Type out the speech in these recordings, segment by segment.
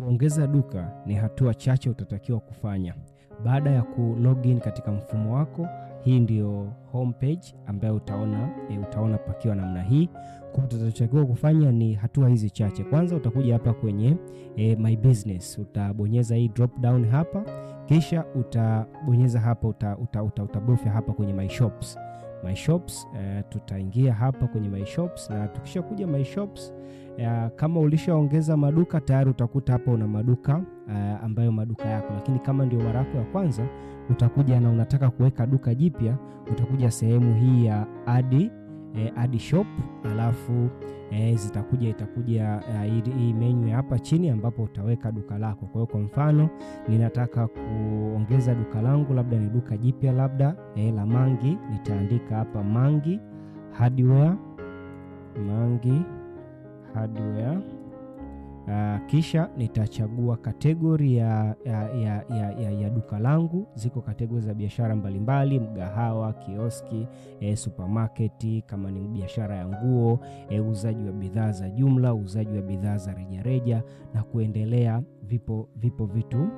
Kuongeza duka ni hatua chache utatakiwa kufanya. Baada ya login katika mfumo wako, hii ndio homepage ambayo utaona pakiwa namna hii. Kwa utatakiwa kufanya ni hatua hizi chache. Kwanza utakuja hapa kwenye my business, utabonyeza hii drop down hapa, kisha utabonyeza hapa, utabofya hapa kwenye my shops. My shops, tutaingia hapa kwenye my shops, na tukisha kuja my shops, kama ulishaongeza maduka tayari utakuta hapa una maduka ambayo maduka yako, lakini kama ndio mara yako ya kwanza utakuja na unataka kuweka duka jipya, utakuja sehemu hii ya add shop, alafu itakuja hii menu hapa chini ambapo utaweka duka lako. Kwa hiyo kwa mfano ninataka kuongeza duka langu, labda ni duka jipya labda la Mangi, nitaandika hapa Mangi Hardware, Mangi Hardware. Kisha nitachagua kategori ya duka langu. Ziko kategori za biashara mbalimbali: mgahawa, kioski, supermarket, kama ni biashara ya nguo, uuzaji wa bidhaa za jumla, uuzaji wa bidhaa za rejareja na kuendelea. Vipo vitu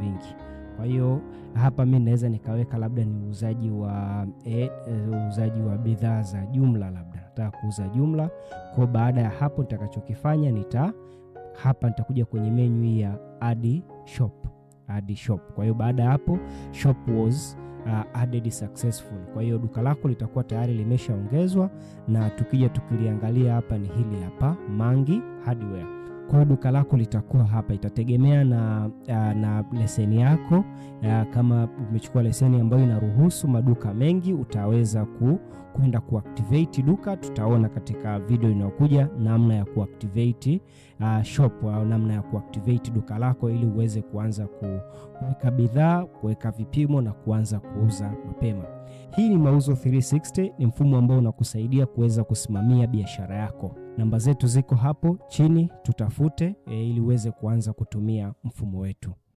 vingi. Kwa hiyo hapa mimi naweza nikaweka labda ni uuzaji wa bidhaa za jumla, labda nataka kuuza jumla. Kwa baada ya hapo nitakachokifanya nitakuja kwenye menu hii ya add shop. Kwa hiyo baada ya hapo shop was added successful. Kwa hiyo duka lako litakuwa tayari limeshaongezwa, na tukiliangalia hapa ni hili hapa Mangi Hardware. Kwa hiyo duka lako litakuwa hapa, itategemea na leseni yako. Kama umechukua leseni ambayo inaruhusu maduka mengi, utaweza kwenda kuactivate duka. Tutaona katika video inayokuja namna ya kuactivate shop au namna ya kuactivate duka lako ili uweze kuanza kuweka bidhaa, kuweka vipimo na kuanza kuuza mapema. Hii ni Mauzo 360, ni mfumo ambao unakusaidia kuweza kusimamia biashara yako. Namba zetu ziko hapo chini, tutafute ili uweze kuanza kutumia mfumo wetu.